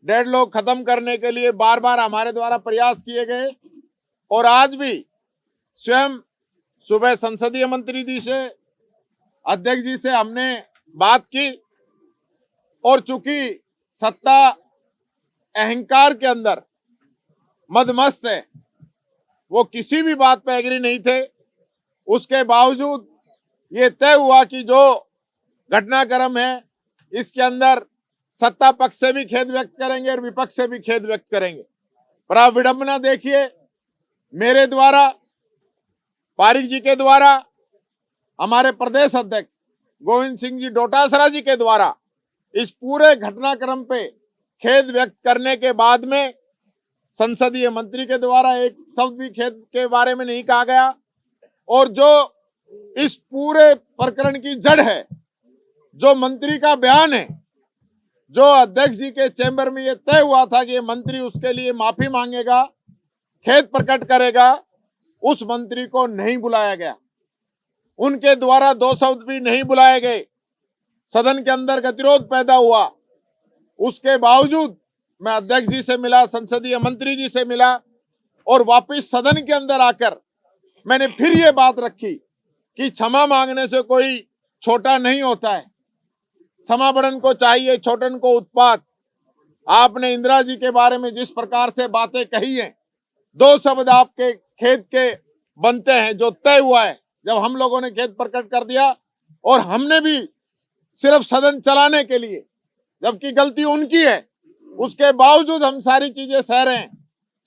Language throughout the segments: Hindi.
डेडलॉक खत्म करने के लिए बार बार हमारे द्वारा प्रयास किए गए और आज भी स्वयं सुबह संसदीय मंत्री जी से, अध्यक्ष जी से हमने बात की और चूंकि सत्ता अहंकार के अंदर मदमस्त है, वो किसी भी बात पे एग्री नहीं थे। उसके बावजूद ये तय हुआ कि जो घटनाक्रम है इसके अंदर सत्ता पक्ष से भी खेद व्यक्त करेंगे और विपक्ष से भी खेद व्यक्त करेंगे। पर आप विडंबना देखिए, मेरे द्वारा, पारिक जी के द्वारा, हमारे प्रदेश अध्यक्ष गोविंद सिंह जी डोटासरा जी के द्वारा इस पूरे घटनाक्रम पे खेद व्यक्त करने के बाद में संसदीय मंत्री के द्वारा एक शब्द भी खेद के बारे में नहीं कहा गया। और जो इस पूरे प्रकरण की जड़ है, जो मंत्री का बयान है, जो अध्यक्ष जी के चैम्बर में ये तय हुआ था कि ये मंत्री उसके लिए माफी मांगेगा, खेद प्रकट करेगा, उस मंत्री को नहीं बुलाया गया। उनके द्वारा 2 शब्द भी नहीं बुलाए गए। सदन के अंदर गतिरोध पैदा हुआ। उसके बावजूद मैं अध्यक्ष जी से मिला, संसदीय मंत्री जी से मिला और वापस सदन के अंदर आकर मैंने फिर ये बात रखी कि क्षमा मांगने से कोई छोटा नहीं होता है। क्षमा बड़न को चाहिए, छोटन को उत्पात। आपने इंदिरा जी के बारे में जिस प्रकार से बातें कही हैं, 2 शब्द आपके खेद के बनते हैं। जो तय हुआ है, जब हम लोगों ने खेद प्रकट कर दिया और हमने भी सिर्फ सदन चलाने के लिए, जबकि गलती उनकी है, उसके बावजूद हम सारी चीजें सह रहे हैं।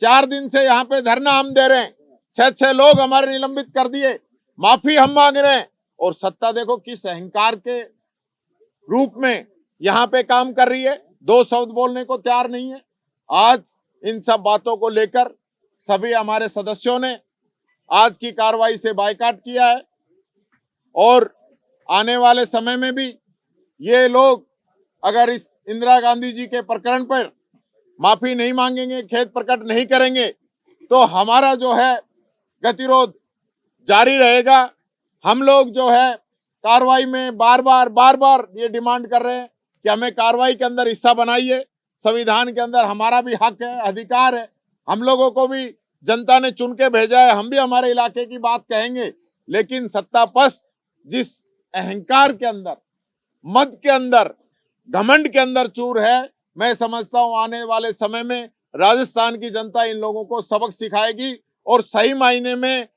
4 दिन से यहाँ पे धरना हम दे रहे हैं, 6 लोग हमारे निलंबित कर दिए, माफी हम मांग रहे हैं। और सत्ता देखो किस अहंकार के रूप में यहाँ पे काम कर रही है, 2 शब्द बोलने को तैयार नहीं है। आज इन सब बातों को लेकर सभी हमारे सदस्यों ने आज की कार्रवाई से बायकॉट किया है और आने वाले समय में भी ये लोग अगर इस इंदिरा गांधी जी के प्रकरण पर माफी नहीं मांगेंगे, खेद प्रकट नहीं करेंगे, तो हमारा जो है गतिरोध जारी रहेगा। हम लोग जो है कार्रवाई में बार बार ये डिमांड कर रहे हैं कि हमें कार्रवाई के अंदर हिस्सा बनाइए। संविधान के अंदर हमारा भी हक है, अधिकार है। हम लोगों को भी जनता ने चुन के भेजा है, हम भी हमारे इलाके की बात कहेंगे। लेकिन सत्ता पक्ष जिस अहंकार के अंदर, मद के अंदर, घमंड के अंदर चूर है, मैं समझता हूं आने वाले समय में राजस्थान की जनता इन लोगों को सबक सिखाएगी और सही मायने में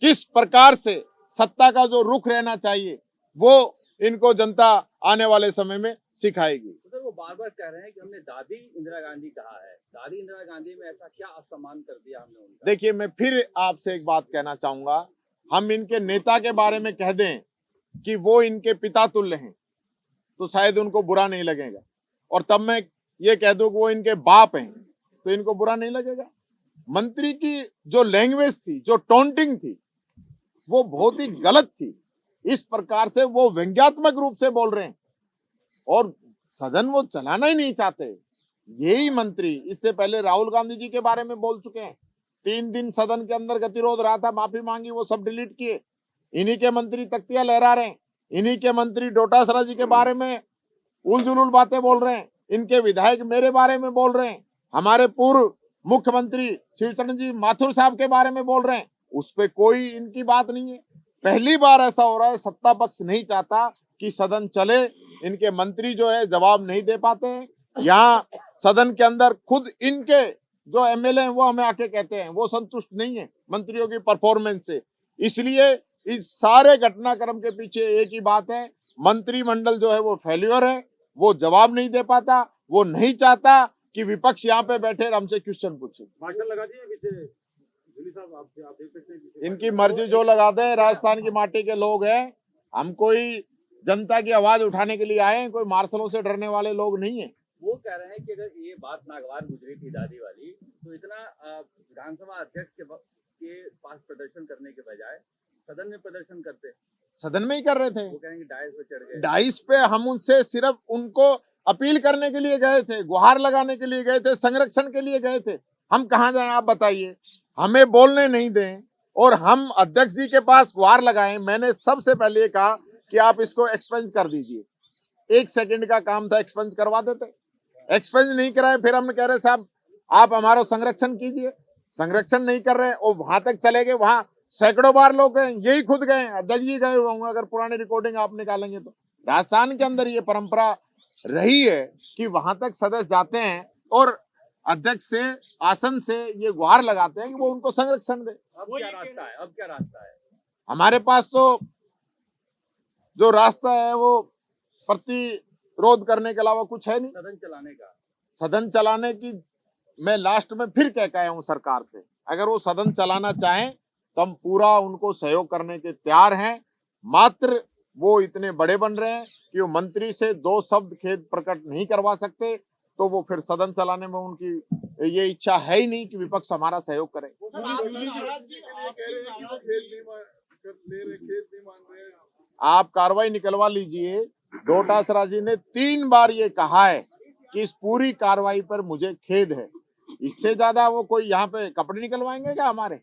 किस प्रकार से सत्ता का जो रुख रहना चाहिए वो इनको जनता आने वाले समय में सिखाएगी। तो वो बार बार कह रहे हैं कि हमने दादी इंदिरा गांधी कहा है, दादी इंदिरा गांधी में ऐसा क्या असम्मान कर दिया हमने उनका? देखिए, मैं फिर आपसे एक बात कहना चाहूंगा, हम इनके नेता के बारे में कह दें कि वो इनके पिता तुल्य हैं तो शायद उनको बुरा नहीं लगेगा, और तब मैं ये कह दूं कि वो इनके बाप हैं तो इनको बुरा नहीं लगेगा। मंत्री की जो लैंग्वेज थी, जो टॉन्टिंग थी, वो बहुत ही गलत थी। इस प्रकार से वो व्यंग्यात्मक रूप से बोल रहे हैं और सदन वो चलाना ही नहीं चाहते। यही मंत्री इससे पहले राहुल गांधी जी के बारे में बोल चुके हैं। 3 दिन सदन के अंदर गतिरोध रहा था, माफी मांगी, वो सब डिलीट किए। इन्हीं के मंत्री तख्तियां लहरा रहे हैं, इन्हीं के मंत्री डोटासरा जी के बारे में उलझुल बातें बोल रहे हैं, इनके विधायक मेरे बारे में बोल रहे हैं, हमारे पूर्व मुख्यमंत्री शिवचरण जी माथुर साहब के बारे में बोल रहे हैं। उस पर कोई इनकी बात नहीं है। पहली बार ऐसा हो रहा है, सत्ता पक्ष नहीं चाहता कि सदन चले। इनके मंत्री जो है जवाब नहीं दे पाते हैं। यहाँ सदन के अंदर खुद इनके जो एमएलए हैं वो हमें आके कहते हैं वो संतुष्ट नहीं है मंत्रियों की परफॉर्मेंस से। इसलिए इस सारे घटनाक्रम के पीछे एक ही बात है, मंत्रिमंडल जो है वो फेल्योर है, वो जवाब नहीं दे पाता, वो नहीं चाहता कि विपक्ष यहाँ पे बैठे हमसे क्वेश्चन पूछे। मार्शल लगा दिए पीछे साहब, आप देख सकते हैं इनकी मर्जी जो लगाते हैं, राजस्थान की माटी के लोग हैं। हम कोई जनता की आवाज उठाने के लिए आए हैं, कोई मार्शलों से डरने वाले लोग नहीं है। वो कह रहे हैं कि अगर ये बात नागवार गुजरी थी दादी वाली, तो इतना विधानसभा अध्यक्ष के पास प्रदर्शन करने के बजाय सदन में प्रदर्शन करते। सदन में ही कर रहे थे। वो कहेंगे डाइस पे चढ़ गए। डाइस पे हम उनसे सिर्फ उनको अपील करने के लिए गए थे, गुहार लगाने के लिए गए थे, संरक्षण के लिए गए थे। हम कहाँ जाएं आप बताइए? हमें बोलने नहीं दें और हम अध्यक्ष जी के पास गुहार लगाएं। मैंने सबसे पहले ये कहा कि आप इसको एक्सपेंस कर दीजिए। 1 सेकंड का काम था, एक्सपेंस करवा देते। एक्सपेंस नहीं कराए, फिर हम कह रहे साहब आप हमारा संरक्षण कीजिए, संरक्षण नहीं कर रहे और वहां तक चले गए, वहां सैकड़ों बार लोग गए, यही खुद गए, अध्यक्ष जी गए होंगे अगर पुरानी रिकॉर्डिंग आप निकालेंगे तो। राजस्थान के अंदर ये परंपरा रही है कि वहां तक सदस्य जाते हैं और अध्यक्ष से आसन से ये गुहार लगाते हैं कि वो उनको संरक्षण दे। अब क्या रास्ता है, अब क्या रास्ता है? हमारे पास तो जो रास्ता है वो प्रतिरोध करने के अलावा कुछ है नहीं। सदन चलाने का, सदन चलाने की मैं लास्ट में फिर कह आया हूं सरकार से, अगर वो सदन चलाना चाहें तो हम पूरा उनको सहयोग करने के तैयार हैं। मात्र वो इतने बड़े बन रहे हैं कि वो मंत्री से 2 शब्द खेद प्रकट नहीं करवा सकते, तो वो फिर सदन चलाने में उनकी ये इच्छा है ही नहीं कि विपक्ष हमारा सहयोग करे। आप कार्रवाई निकलवा लीजिए। डोटासरा जी ने 3 बार ये कहा है कि इस पूरी कार्रवाई पर मुझे खेद है। इससे ज्यादा वो कोई यहाँ पे कपड़े निकलवाएंगे क्या हमारे?